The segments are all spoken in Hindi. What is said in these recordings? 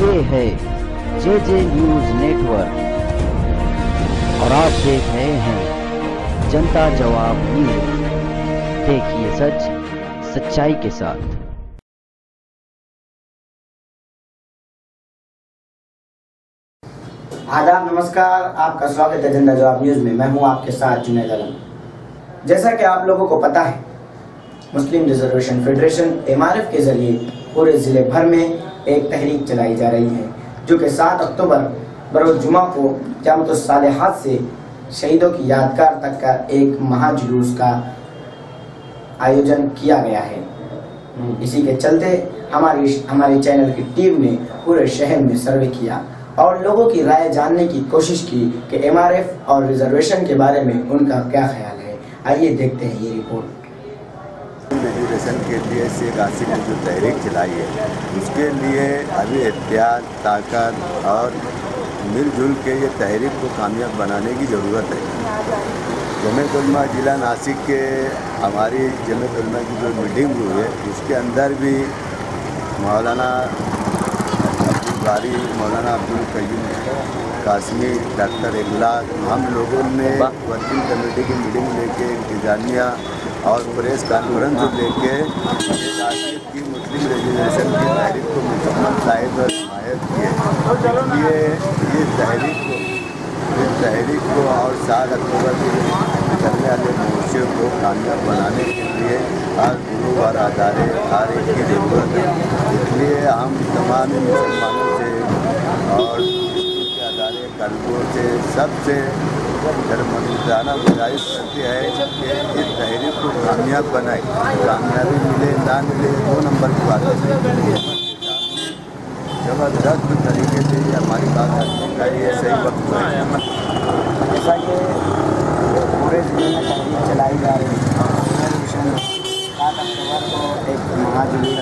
ये है जे न्यूज नेटवर्क और आप देख रहे हैं जनता जवाब न्यूज। देखिए सच सच्चाई के साथ। आदाब, नमस्कार, आपका स्वागत है जनता जवाब न्यूज में। मैं हूं आपके साथ जुनैद आलम। जैसा कि आप लोगों को पता है, मुस्लिम रिजर्वेशन फेडरेशन MRF के जरिए पूरे जिले भर में एक तहरीक चलाई जा रही है, जो कि 7 अक्टूबर बरोज जुमा को क़यामतुस सालिहात से शहीदों की यादगार तक का एक महाजुलूस का आयोजन किया गया है। इसी के चलते हमारी चैनल की टीम ने पूरे शहर में सर्वे किया और लोगों की राय जानने की कोशिश की कि MRF और रिजर्वेशन के बारे में उनका क्या ख्याल है। आइए देखते हैं ये रिपोर्ट। रिजर्वेशन के लिए शेख हासिल ने जो तहरीक चलाई है, उसके लिए अभी एहतियात, ताकत और मिलजुल के ये तहरीक को कामयाब बनाने की ज़रूरत है। जमीयत उलमा जिला नासिक के हमारी जमीयत उलमा की जो मीटिंग हुई है, उसके अंदर भी मौलाना मौलाना अब्दुल कय्यूम कासमी, डॉक्टर इखलास, हम लोगों ने वर्किंग कमेटी की मीटिंग लेके इंतजामिया और प्रेस कॉन्फ्रेंस लेके की मुस्लिम रिजर्वेशन की तहरीक को मुकम्मल साहिब और हिमायत की है। ये तहरीक को और 7 अक्टूबर के चलने वाले मोर्चे को कामयाब बनाने के लिए हर गुरु और अदारे हर एक की ज़रूरत है। इसलिए हम तमाम मुसलमानों से और अदारे कल्बों से सबसे धर्मदाना गुजारिश करते हैं कि इस तहरीक को कामयाब बनाए। कामयाबी मिले ना मिले 2 नंबर की बात है। ज़बरदस्त तरीके से ये हमारी बात करने का ये सही वक्त है। जैसा कि पूरे जिले में तहरीक चलाई जा रही है, 7 अक्टूबर को एक महाजुलूस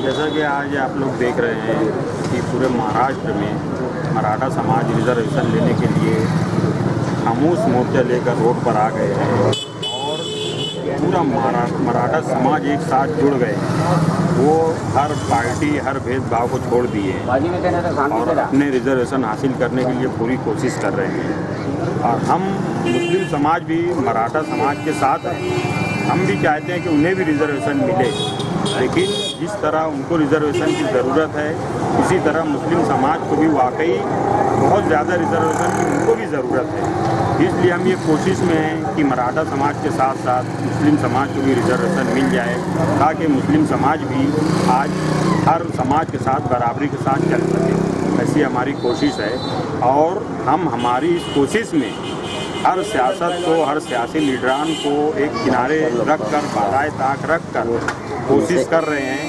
जैसा कि आज आप लोग देख रहे हैं कि पूरे महाराष्ट्र में मराठा समाज रिजर्वेशन लेने के लिए खामोश मोर्चा लेकर रोड पर आ गए हैं और पूरा मराठा समाज एक साथ जुड़ गए हैं। वो हर पार्टी हर भेदभाव को छोड़ दिए हैं और अपने रिजर्वेशन हासिल करने के लिए पूरी कोशिश कर रहे हैं। और हम मुस्लिम समाज भी मराठा समाज के साथ हैं। हम भी चाहते हैं कि उन्हें भी रिजर्वेशन मिले, लेकिन जिस तरह उनको रिजर्वेशन की ज़रूरत है, इसी तरह मुस्लिम समाज को भी वाकई बहुत ज़्यादा रिजर्वेशन की उनको भी ज़रूरत है। इसलिए हम ये कोशिश में हैं कि मराठा समाज के साथ साथ मुस्लिम समाज को भी रिजर्वेशन मिल जाए, ताकि मुस्लिम समाज भी आज हर समाज के साथ बराबरी के साथ चल सके। ऐसी हमारी कोशिश है और हम हमारी इस कोशिश में हर सियासत को, हर सियासी लीडरान को एक किनारे रख कर, बाधाएं ताक रख कर कोशिश कर रहे हैं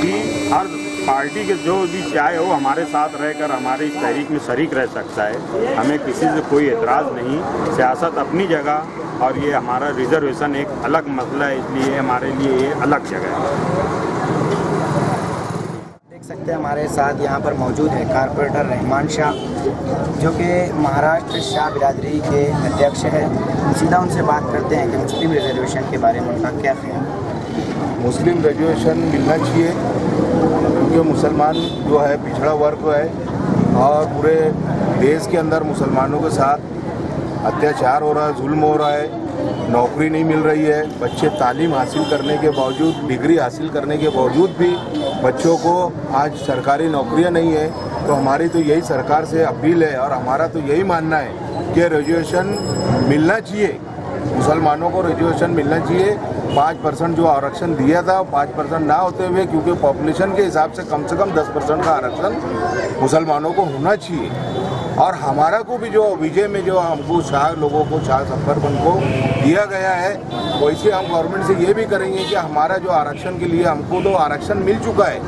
कि हर पार्टी के जो भी चाहे हो हमारे साथ रहकर हमारी इस तहरीक में शरीक रह सकता है। हमें किसी से कोई एतराज़ नहीं। सियासत अपनी जगह और ये हमारा रिजर्वेशन एक अलग मसला है, इसलिए हमारे लिए ये अलग जगह है। देख सकते हैं हमारे साथ यहाँ पर मौजूद है कारपोरेटर रहमान शाह, जो कि महाराष्ट्र शाह बिरादरी के अध्यक्ष है। सीधा उनसे बात करते हैं कि मुस्लिम रिजर्वेशन के बारे में उनका क्या ख्याल है। मुस्लिम रिजर्वेशन मिलना चाहिए, क्योंकि मुसलमान जो है पिछड़ा वर्ग है और पूरे देश के अंदर मुसलमानों के साथ अत्याचार हो रहा है, जुल्म हो रहा है, नौकरी नहीं मिल रही है। बच्चे तालीम हासिल करने के बावजूद, डिग्री हासिल करने के बावजूद भी बच्चों को आज सरकारी नौकरियां नहीं है। तो हमारी तो यही सरकार से अपील है और हमारा तो यही मानना है कि रिजर्वेशन मिलना चाहिए, मुसलमानों को रिजर्वेशन मिलना चाहिए। 5% जो आरक्षण दिया था 5% ना होते हुए, क्योंकि पॉपुलेशन के हिसाब से कम 10% का आरक्षण मुसलमानों को होना चाहिए। और हमारा को भी जो विजय में जो हमको शाह लोगों को, शाह सफर उनको दिया गया है, वैसे हम गवर्नमेंट से ये भी करेंगे कि हमारा जो आरक्षण के लिए हमको तो आरक्षण मिल चुका है,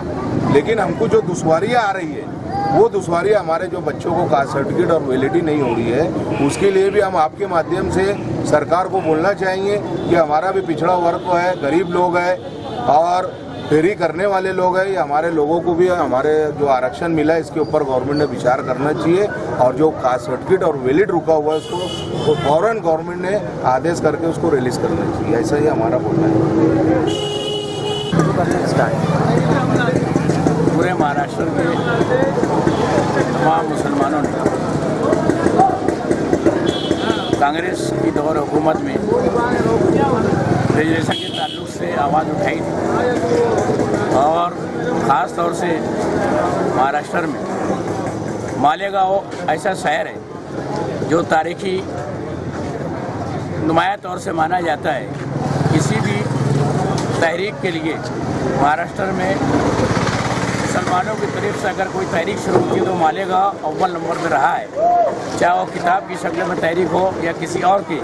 लेकिन हमको जो दुश्वारियाँ आ रही है, वो दुश्वारियाँ हमारे जो बच्चों को कास्ट सर्टिफिकेट और वैलिडिटी नहीं हो रही है, उसके लिए भी हम आपके माध्यम से सरकार को बोलना चाहेंगे कि हमारा भी पिछड़ा वर्ग है, गरीब लोग है और फेरी करने वाले लोग हैं, ये हमारे लोगों को भी हमारे जो आरक्षण मिला है इसके ऊपर गवर्नमेंट ने विचार करना चाहिए, और जो कास्ट सर्टिफिकेट और वैलिड रुका हुआ है उसको फौरन गवर्नमेंट ने आदेश करके उसको रिलीज करना चाहिए, ऐसा ही हमारा बोलना है। पूरे महाराष्ट्र के तमाम मुसलमानों ने कांग्रेस की दौर हुकूमत में रिजर्वेशन के ताल्लुक से आवाज़ उठाई थी, और ख़ास तौर से महाराष्ट्र में मालेगांव ऐसा शहर है जो तारीखी नुमाया तौर से माना जाता है। किसी भी तहरीक के लिए महाराष्ट्र में मुसलमानों की तरफ से अगर कोई तहरीक शुरू की तो मालेगांव अव्वल नंबर पर रहा है, चाहे वो किताब की शक्ल में तहरीक हो या किसी और की।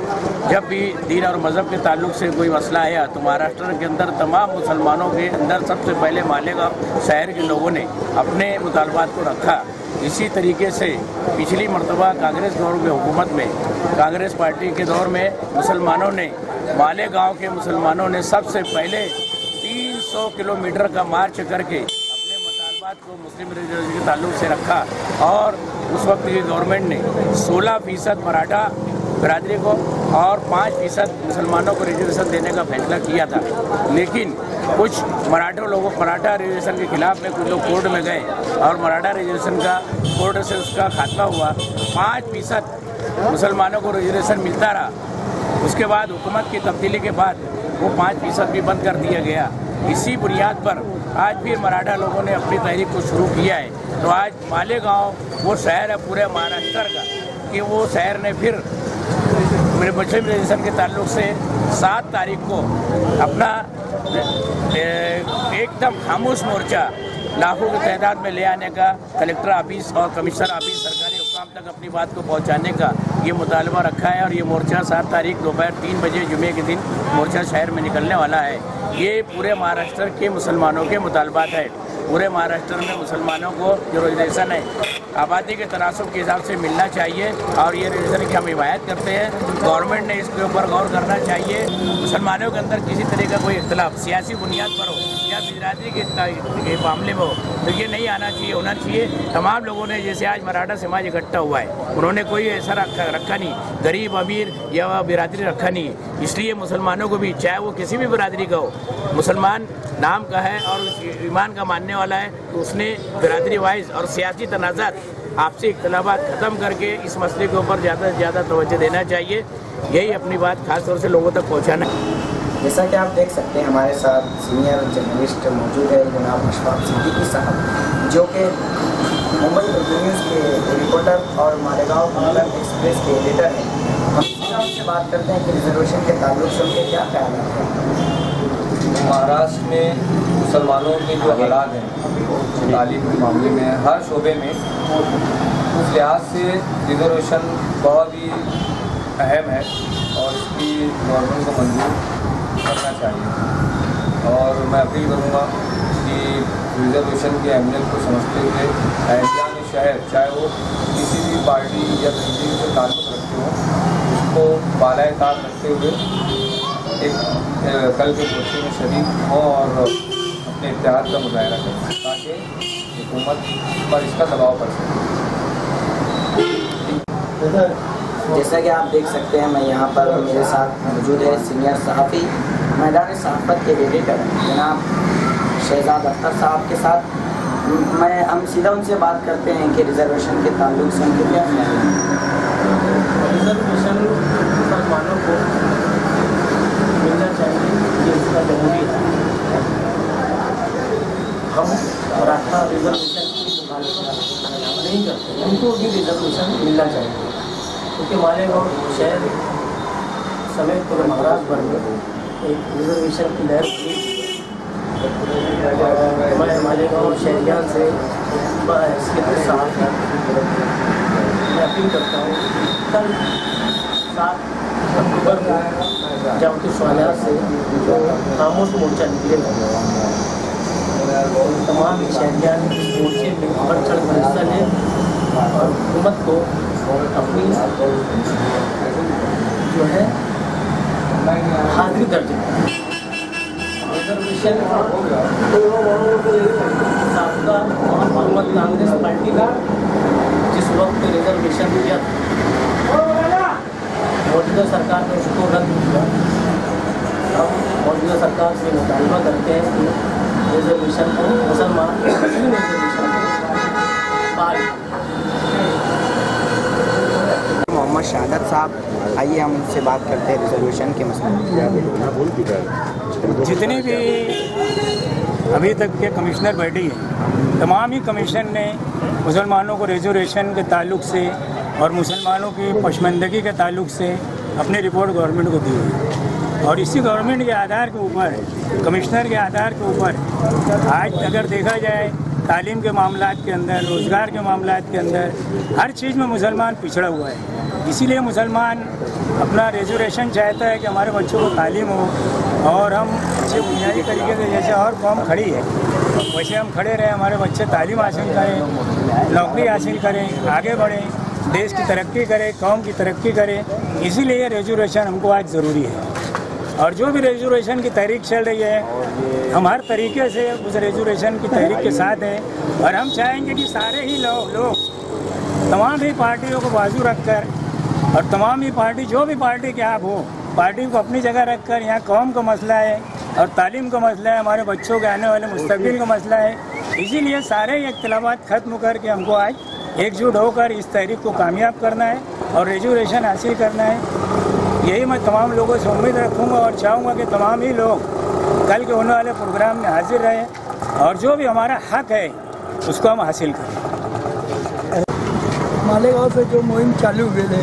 जब भी दीन और मज़हब के ताल्लुक से कोई मसला आया तो महाराष्ट्र के अंदर तमाम मुसलमानों के अंदर सबसे पहले मालेगांव शहर के लोगों ने अपने मुतालबात को रखा। इसी तरीके से पिछली मरतबा कांग्रेस दौर की हुकूमत में, कांग्रेस पार्टी के दौर में मुसलमानों ने, मालेगांव के मुसलमानों ने सबसे पहले 300 किलोमीटर का मार्च करके अपने मुतालबात को मुस्लिम रिजर्वेशन के ताल्लुक से रखा, और उस वक्त की गवर्नमेंट ने 16% मराठा बिरादरी को और 5% मुसलमानों को रिजर्वेशन देने का फैसला किया था। लेकिन कुछ मराठा रिजर्वेशन के खिलाफ में कुछ लोग कोर्ट में गए और मराठा रिजर्वेशन का कोर्ट से उसका खात्मा हुआ। 5% मुसलमानों को रिजर्वेशन मिलता रहा। उसके बाद हुकूमत की तब्दीली के बाद वो 5% भी बंद कर दिया गया। इसी बुनियाद पर आज फिर मराठा लोगों ने अपनी तहरीक को शुरू किया है। तो आज मालेगांव वो शहर है पूरे महाराष्ट्र का कि वो शहर ने फिर मेरे मुस्लिम रिजर्वेशन के ताल्लुक से 7 तारीख को अपना एकदम खामोश मोर्चा लाखों की तादाद में ले आने का, कलेक्टर ऑफिस और कमिश्नर ऑफिस सरकारी हुकाम तक अपनी बात को पहुंचाने का ये मुतालबा रखा है। और ये मोर्चा 7 तारीख दोपहर 3 बजे जुमे के दिन मोर्चा शहर में निकलने वाला है। ये पूरे महाराष्ट्र के मुसलमानों के मुतालबात है। पूरे महाराष्ट्र में मुसलमानों को जो रिजर्वेशन है आबादी के तनासब के हिसाब से मिलना चाहिए, और ये रिजर्वेशन की हम हिमायत करते हैं। गवर्नमेंट ने इसके ऊपर गौर करना चाहिए। मुसलमानों के अंदर किसी तरह का कोई इख्तलाफ सियासी बुनियाद पर हो या बिरादरी के मामले में हो तो ये नहीं आना चाहिए, होना चाहिए। तमाम लोगों ने, जैसे आज मराठा समाज इकट्ठा हुआ है, उन्होंने कोई ऐसा रखा नहीं, गरीब अमीर या बिरादरी रखा नहीं है। इसलिए मुसलमानों को भी, चाहे वो किसी भी बिरादरी का हो, मुसलमान नाम का है और ईमान का मानने वाला है, तो उसने बिरादरी वाइज और सियासी तनाज़ात आपसी इख्तलाफात ख़त्म करके इस मसले के ऊपर ज़्यादा से ज़्यादा तवज्जो देना चाहिए। यही अपनी बात खास तौर से लोगों तक पहुँचाना है। जैसा कि आप देख सकते हैं हमारे साथ सीनियर जर्नलिस्ट मौजूद है जनाब अशफाक सिद्दीकी साहब, जो कि मुंबई न्यूज़ के रिपोर्टर और मालेगांव पंजाब एक्सप्रेस के एडिटर हैं। हम उनसे बात करते हैं कि रिजर्वेशन के ताल्लुक से उनके क्या ख्याल हैं। महाराष्ट्र में मुसलमानों के जो हालात हैं तालीम के मामले में, हर शोबे में, उस लिहाज से रिजर्वेशन बहुत ही अहम है और इसकी गवर्नमेंट को मंजूर करना चाहिए। और मैं अपील करूँगा कि रिजर्वेशन की अहमियत को समझते हुए एहतियात शहर, चाहे वो किसी भी पार्टी या तंजीम से ताल्लुक़ रखते हों, उसको बालाए ताक रखते हुए एक कल के मोर्चे में शरीक हों और अपने इत्तेहाद का मुजाहरा करें ताकि हुकूमत पर इसका दबाव पड़ सके। जैसा कि आप देख सकते हैं, मैं यहाँ पर मेरे साथ मौजूद है सीनियर सहाफ़ी मैदान सहाफ़त के एडिटर जनाब शहजाद अख्तर साहब के साथ। हम सीधा उनसे बात करते हैं कि रिजर्वेशन के ताल्लुक से उनके क्या ख्याल हैं। रिजर्वेशन मुसलमानों को मिलना चाहिए, ये इसका जरूरी है। हम मराठा रिजर्वेशन की मुखालिफत नहीं करते, उनको भी रिजर्वेशन मिलना चाहिए, क्योंकि मालेगांव शहर समेत पूरे महाराष्ट्र भर में एक रिजर्वेशन की लहर बनी। मैं मालेगांव शहरियान से सहाफ़ी मैं अपील करता हूँ, कल 7 अक्टूबर को जामती स्वालिया से जो खामोश मोर्चा निकलेगा, तमाम शहरियान इस मोर्चे में बढ़ चढ़ कर हिस्सा लें और हुकूमत को अपनी जो है हाजिरी दर्ज रिजर्वेशन साबका बहुमत कांग्रेस पार्टी ने जिस वक्त रिजर्वेशन दिया मौजूदा सरकार ने उसको रद्द किया। हम मौजूदा सरकार से मुतालबा करते हैं कि रिजर्वेशन को मुसलमान रिजर्वेशन मोहम्मद शहादत साहब, आइए हम उनसे बात करते हैं रिजर्वेशन के मसले। जितने भी अभी तक के कमिश्नर बैठे हैं, तमाम ही कमीशन ने मुसलमानों को रिजर्वेशन के ताल्लुक से और मुसलमानों की पशमंदगी के ताल्लुक से अपनी रिपोर्ट गवर्नमेंट को दी है। और इसी गवर्नमेंट के आधार के ऊपर, कमिश्नर के आधार के ऊपर आज अगर देखा जाए तालीम के मामलात के अंदर, रोज़गार के मामलात के अंदर हर चीज़ में मुसलमान पिछड़ा हुआ है। इसीलिए मुसलमान अपना रिजर्वेशन चाहता है कि हमारे बच्चों को तालीम हो और हम अच्छे बुनियादी तरीके से, जैसे और कौम खड़ी है वैसे हम खड़े रहें, हमारे बच्चे तालीम हासिल करें, नौकरी हासिल करें, आगे बढ़ें, देश की तरक्की करें, कौम की तरक्की करें। इसीलिए रिजर्वेशन हमको आज ज़रूरी है। और जो भी रिजर्वेशन की तहरीक चल रही है, हम हर तरीके से उस रिजर्वेशन की तहरीक के साथ हैं। और हम चाहेंगे कि सारे ही लोग तमाम ही पार्टियों को बाजू रखकर और तमाम ही पार्टी, जो भी पार्टी के आप हो, पार्टी को अपनी जगह रखकर, यहाँ कौम का मसला है और तालीम का मसला है, हमारे बच्चों के आने वाले मुस्तकबिल का मसला है। इसीलिए सारे ही इख्तिलाफात ख़त्म करके हमको आज एकजुट होकर इस तहरीक को कामयाब करना है और रिजर्वेशन हासिल करना है। यही मैं तमाम लोगों से उम्मीद रखूँगा और चाहूँगा कि तमाम ही लोग कल के होने वाले प्रोग्राम में हाजिर रहें और जो भी हमारा हक है उसको हम हासिल करें। मालेगांव से जो मुहिम चालू हुए थे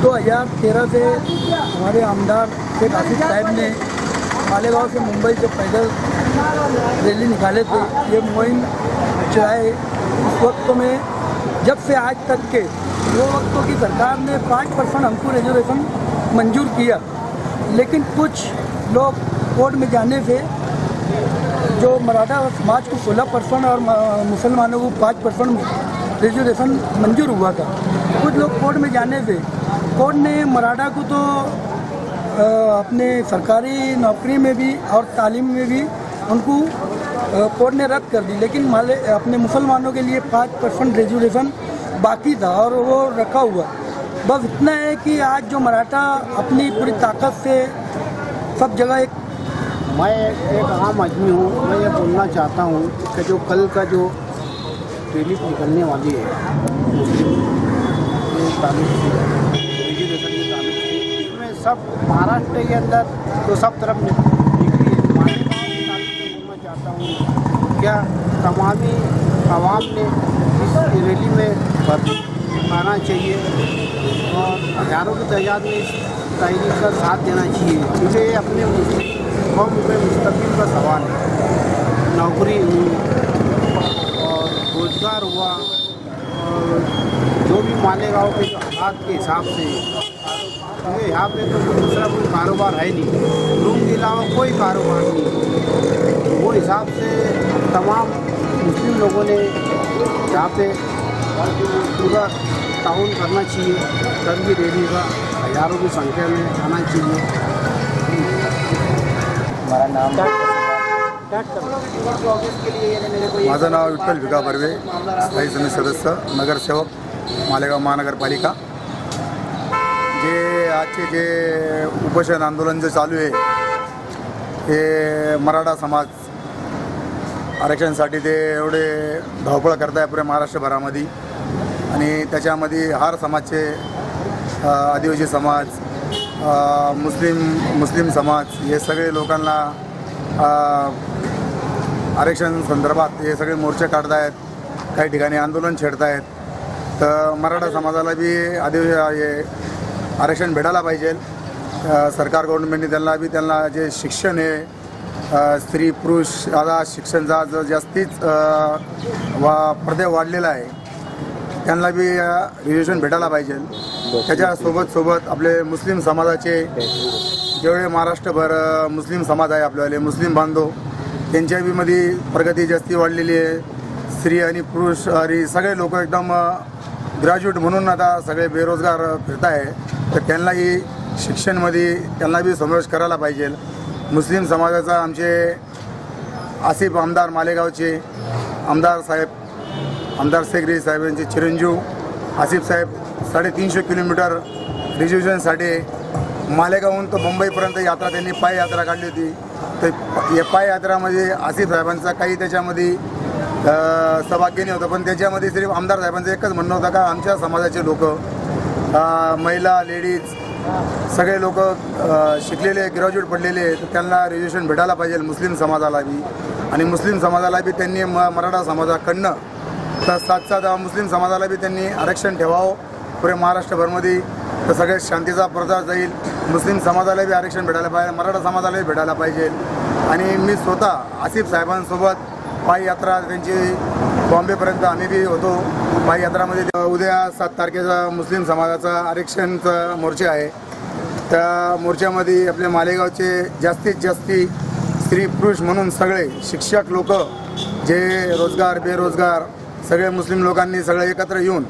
2013 से हमारे आमदार शेख आसिफ साहब ने मालेगांव से मुंबई से पैदल रैली निकाले थे। ये मुहिम चलाए उस वक्त में, जब से आज तक के वो वक्तों की सरकार ने 5% हमको रिजर्वेशन मंजूर किया, लेकिन कुछ लोग कोर्ट में जाने से जो मराठा समाज को 16% और मुसलमानों को 5% रिजर्वेशन मंजूर हुआ था। कुछ लोग कोर्ट में जाने से कोर्ट ने मराठा को तो अपने सरकारी नौकरी में भी और तालीम में भी उनको कोर्ट ने रद्द कर दी, लेकिन अपने मुसलमानों के लिए 5% रिजर्वेशन बाकी था और वो रखा हुआ। बस इतना है कि आज जो मराठा अपनी पूरी ताकत से सब जगह मैं एक आम आदमी हूँ, मैं ये बोलना चाहता हूँ कि जो कल का जो रैली निकलने वाली है मुस्लिम रिजर्वेशन की तारीख से, इसमें सब महाराष्ट्र के अंदर तो सब तरफ निकली है। मालेगांव की तारीख में बोलना चाहता हूँ, क्या तमामी आवाम ने इस रैली में आना चाहिए और हज़ारों की तादाद में इस तहरीक का साथ देना चाहिए, क्योंकि ये अपने कौम के मुस्तकबिल का सवाल है। नौकरी हुई और रोज़गार हुआ और जो भी मालेगांव के जो हालात के हिसाब से, क्योंकि यहाँ पे तो दूसरा कोई कारोबार है नहीं, रूम के अलावा कोई कारोबार नहीं, वो हिसाब से तमाम मुस्लिम लोगों ने यहाँ पे पूरा ताउन करना चाहिए। कल की रैली का हज़ारों की संख्या में आना चाहिए। हमारा नाम माझं नाव विठ्ठल भिका बर्वे, स्थायी समिती सदस्य, नगरसेवक, मालेगाव महानगरपालिका। जे आजचे जे उपोषण आंदोलन जे चालू आहे हे मराठा समाज आरक्षणासाठी ते एवढे धावपळ करत आहे पुऱ्या महाराष्ट्रभरामध्ये आणि त्याच्यामध्ये हर समाजचे आदिवासी समाज, मुस्लिम समाज हे सगळे लोकांना आरक्षण संदर्भात हे सगळे मोर्चे काढत आहेत, काही ठिकाणी आंदोलन छेडत आहेत। तर मराठा समाजाला बी हे आरक्षण भेटायला पाहिजे। सरकार गव्हर्नमेंटने त्यांना जे शिक्षण आहे, स्त्री पुरुष आता शिक्षणाचा जो जास्तीच पडद्या वाढलेला आहे, त्यांना बी रिजर्वेशन भेटायला पाहिजे। त्याच्यासोबत आपले मुस्लिम समाजाचे जेवढे महाराष्ट्रभर मुस्लिम समाज आहे, आपल्यावाले मुस्लिम बांधव, त्यांच्या बी मध्ये प्रगती जास्ती वाढलेली आहे। स्त्री आणि पुरुष आणि सगळे लोक एकदम ग्रॅज्युएट म्हणून आता सगळे बेरोजगार फिरत आहे, तर त्यांनाही शिक्षणमध्ये त्यांना बी समावेश करायला पाहिजे। मुस्लिम समाजाचा आमचे आसिफ आमदार मालेगावचे आमदार साहेब आमदार सेक्रेटरी साहेबांचे चिरंजीव आसिफ साहेब 350 किलोमीटर रिजर्वेशनसाठी मालेगावहून तर मुंबईपर्यंत यात्रा त्यांनी पाययात्रा काढली होती. तर या पाययात्रामध्ये आसिफ साहेबांचा काही त्याच्यामध्ये सहभाग्य नाही होतं, पण त्याच्यामध्ये सिर्फ आमदार साहेबांचं एकच म्हणणं होतं का आमच्या समाजाचे लोक, महिला, लेडीज सगळे लोक शिकलेले, ग्रॅज्युएट पडलेले, तर त्यांना रिजर्वेशन भेटायला पाहिजे मुस्लिम समाजाला बी. आणि मुस्लिम समाजाला बी त्यांनी मराठा समाजाकडनं तर साथ मुस्लिम समाजाला बी त्यांनी आरक्षण ठेवावं पुरे महाराष्ट्रभरमध्ये. तर सगळे शांतीचा प्रचार जाईल. मुस्लिम समाजाला बी आरक्षण भेटायला पाहिजे, मराठा समाजालाही भेटायला पाहिजे. आणि मी स्वतः आसिफ साहेबांसोबत पाययात्रा त्यांची बॉम्बेपर्यंत आम्ही बी होतो पाययात्रामध्ये. उद्या 7 तारखेचा मुस्लिम समाजाचा आरक्षणचा मोर्चा आहे. त्या मोर्चामध्ये आपल्या मालेगावचे जास्तीत जास्त स्त्री पुरुष म्हणून सगळे शिक्षक लोक, जे रोजगार बेरोजगार सगळे मुस्लिम लोकांनी सगळे एकत्र येऊन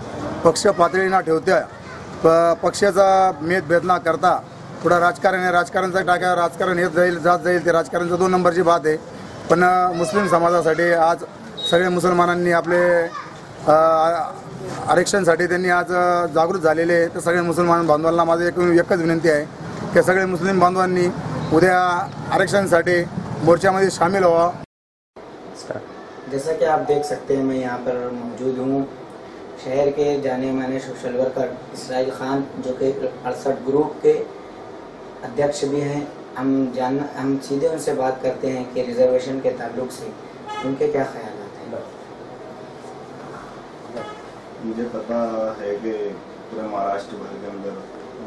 पक्ष पातळी न ठेवत्या पक्षाचा भेद न करता पुढं राजकारण आहे. राजकारणचा टाक्यावर राजकारण येत जाईल जात जाईल. ते राजकारणचा 2 नंबरची बात आहे. पण मुस्लिम समाजासाठी आज सगळे मुसलमानांनी आपले आरक्षणासाठी त्यांनी आज जागृत झालेले. तर सगळे मुसलमान बांधवांना माझं एकच विनंती आहे की सगळे मुस्लिम बांधवांनी उद्या आरक्षणासाठी मोर्चामध्ये शामिल हुआ. जैसा कि आप देख सकते हैं, मैं यहाँ पर मौजूद हूँ शहर के जाने माने सोशल वर्कर इसराइल खान, जो कि 68 ग्रुप के अध्यक्ष भी हैं. हम सीधे उनसे बात करते हैं कि रिजर्वेशन के ताल्लुक से उनके क्या ख्यालात हैं. मुझे पता है कि पूरे महाराष्ट्र भर के अंदर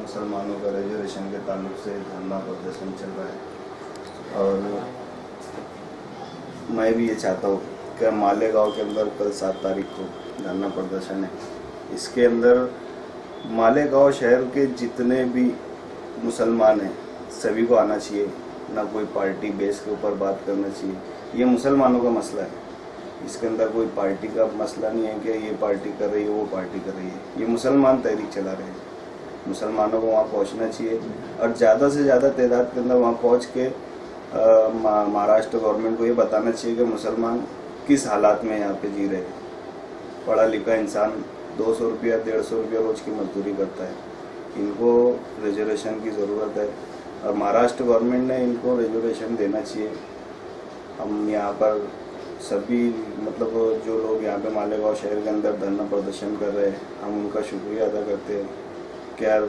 मुसलमानों का रिजर्वेशन के ताल्लुक से धरना प्रदर्शन चल रहा है. और मैं भी ये चाहता हूँ कि मालेगांव के अंदर कल 7 तारीख को धरना प्रदर्शन है. इसके अंदर मालेगांव शहर के जितने भी मुसलमान हैं सभी को आना चाहिए. ना कोई पार्टी बेस के ऊपर बात करना चाहिए. ये मुसलमानों का मसला है. इसके अंदर कोई पार्टी का मसला नहीं है कि ये पार्टी कर रही है वो पार्टी कर रही है. ये मुसलमान तहरीक चला रहे हैं. मुसलमानों को वहाँ पहुँचना चाहिए और ज़्यादा से ज़्यादा तादाद के अंदर वहाँ पहुँच के महाराष्ट्र गवर्नमेंट को ये बताना चाहिए कि मुसलमान किस हालात में यहाँ पे जी रहे हैं. पढ़ा लिखा इंसान 200 रुपया 150 रुपया रोज़ की मजदूरी करता है. इनको रिजर्वेशन की ज़रूरत है और महाराष्ट्र गवर्नमेंट ने इनको रिजर्वेशन देना चाहिए. हम यहाँ पर सभी मतलब जो लोग यहाँ पे मालेगांव शहर के अंदर धरना प्रदर्शन कर रहे हैं, हम उनका शुक्रिया अदा करते हैं कि यार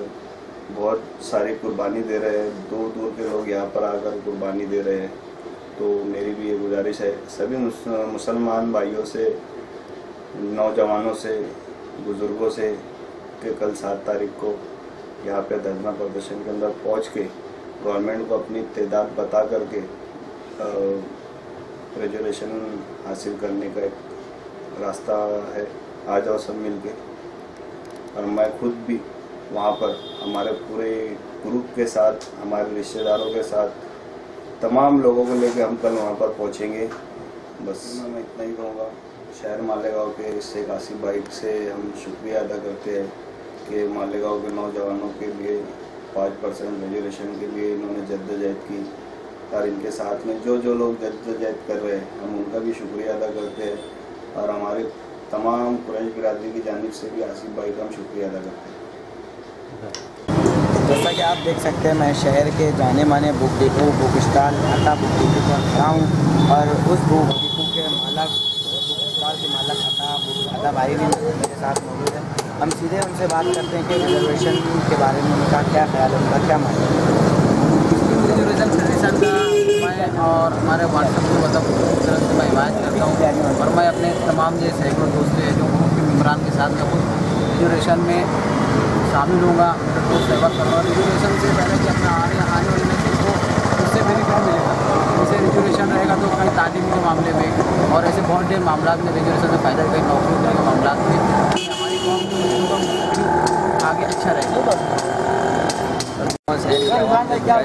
बहुत सारी कुर्बानी दे रहे हैं. दूर दूर के लोग यहाँ पर आकर कुर्बानी दे रहे हैं. तो मेरी भी ये गुजारिश है सभी मुसलमान भाइयों से, नौजवानों से, बुज़ुर्गों से कि कल 7 तारीख को यहाँ पे धरना प्रदर्शन के अंदर पहुँच के गवर्नमेंट को अपनी तादाद बता करके रिजर्वेशन हासिल करने का एक रास्ता है. आ जाओ सब मिल के. और मैं खुद भी वहाँ पर हमारे पूरे ग्रुप के साथ, हमारे रिश्तेदारों के साथ, तमाम लोगों को लेकर हम कल वहाँ पर पहुँचेंगे. बस मैं इतना ही कहूँगा. शहर मालेगांव के शेख आसिफ भाई से हम शुक्रिया अदा करते हैं कि मालेगांव के नौजवानों के लिए 5% रिजर्वेशन के लिए इन्होंने जद्दोजहद की. और इनके साथ में जो लोग जद्दोजहद कर रहे हैं हम उनका भी शुक्रिया अदा करते हैं. और हमारे तमाम कुरैश बिरादरी की जानिब से भी आसिफ भाई का हम शुक्रिया अदा करते हैं. जैसा कि आप देख सकते हैं, मैं शहर के जाने माने बुक डिपो, बुक स्टॉल, आता बुक डिपो पर खड़ा हूँ. और उस बुक डिपो के मालक, बुक स्टॉल के मालक आता भाई भी मेरे साथ मौजूद है. हम सीधे उनसे बात करते हैं कि रिजर्वेशन के बारे में उनका क्या ख्याल है, उनका क्या मानना है. रिजर्वेशन फेडरेशन का मैं और हमारे व्हाट्सएप को मतलब तरफ से मैं हिमायत करता हूँ. और मैं अपने तमाम जो सैकड़ों दोस्त हैं जो ग्रुप के मेम्बरान के साथ में खुद रिजर्वेशन में शामिल होगा, तो सेवा करूँगा. रिजर्वेशन से पहले कि अपना आने वाली नस्ल को उससे बेनिफिट मिलेगा. जैसे रिजर्वेशन रहेगा तो कहीं तालीम के मामले में और ऐसे बहुत ढेर मामला में रिजर्वेशन से फ़ायदा, कहीं नौकरी के मामला में हमारी कौम आगे अच्छा रहेगा.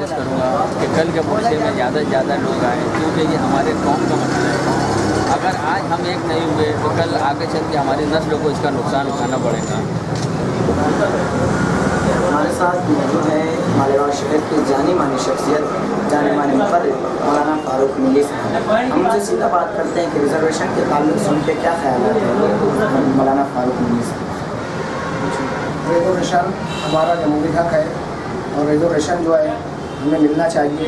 करूँगा कि कल के मोर्चे में ज़्यादा से ज़्यादा लोग आए, क्योंकि ये हमारे कौम का मसला है. अगर आज हम एक नहीं हुए तो कल आगे चल के हमारी नस्ल को इसका नुकसान उठाना पड़ेगा. हमारे साथ मौजूद है मालेगांव शहर की जानी मानी शख्सियत जाने माने मुकर्रिर मौलाना फारूक मिली साहब। हम उनसे सीधा बात करते हैं कि रिजर्वेशन के ताल्लुक से उनके क्या ख्याल हैं। मौलाना फारूक मिली साहब। रिजर्वेशन हमारा जमहूरी हक है और रिजर्वेशन जो है हमें मिलना चाहिए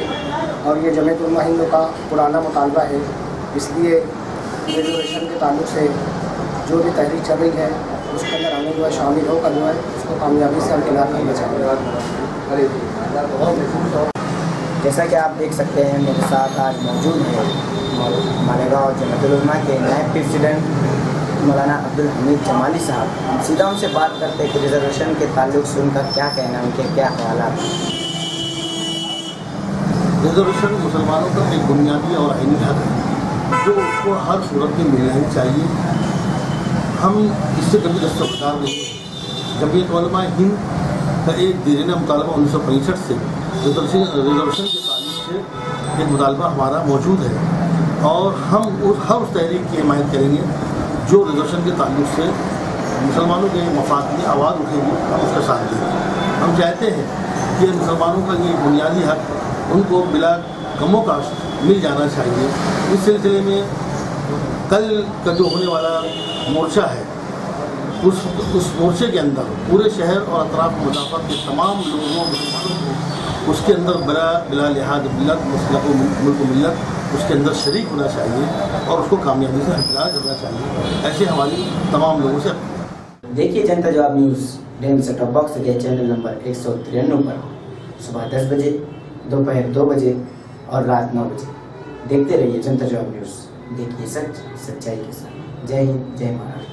और ये जमीयत उलमा हिंद का पुराना मुतालबा है। इसलिए रिजर्वेशन के ताल्लुक से जो भी तहरीक चल रही है उसके अंदर हमें जो है शामिल होकर जो है उसको कामयाबी से हमकिनार करना चाहिए। जैसा कि आप देख सकते हैं मेरे साथ आज मौजूद है मालेगांव जमीयत उलमा के नायब प्रेसिडेंट मौलाना अब्दुल हमीद जमाली साहब। सीधा उनसे बात करते हैं कि रिजर्वेशन के ताल्लुक से उनका क्या कहना, उनके क्या ख्याल। रिजर्वेशन मुसलमानों का एक बुनियादी और आईनी हक है जो उसको हर सूरत में मिलना ही चाहिए। हम इससे कभी दस्तबरदार नहीं हैं। जमीयत उलमा हिंद का एक देरीना मुतालबा 1965 से रिजर्वेशन के ताल्लुक से एक मुतालबा हमारा मौजूद है और हम हर उस तहरीक की हिमायत करेंगे जो रिजर्वेशन के ताल्लुक से मुसलमानों के मफाद में आवाज़ उठेगी, हम उसका साथ देंगे। हम चाहते हैं कि मुसलमानों का ये बुनियादी हक उनको बिला कमो काश्त मिल जाना चाहिए। इस सिलसिले में कल का जो होने वाला मोर्चा है उस मोर्चे के अंदर पूरे शहर और अतराफ मुदाफ़त के तमाम लोगों मुसलमानों को उसके अंदर बिला लिहाज मिलत मसलक मुल्क मिलत उसके अंदर शरीक होना चाहिए और उसको कामयाबी से हमकिनार करना चाहिए। ऐसे हमारी तमाम लोगों से देखिए जनता जवाब news daily set top box के चैनल नंबर 193 पर सुबह 10 बजे, दोपहर 2 बजे और रात 9 बजे। देखते रहिए जनता जवाब न्यूज़, देखिए सच सच्चाई के साथ। जय हिंद, जय महाराष्ट्र।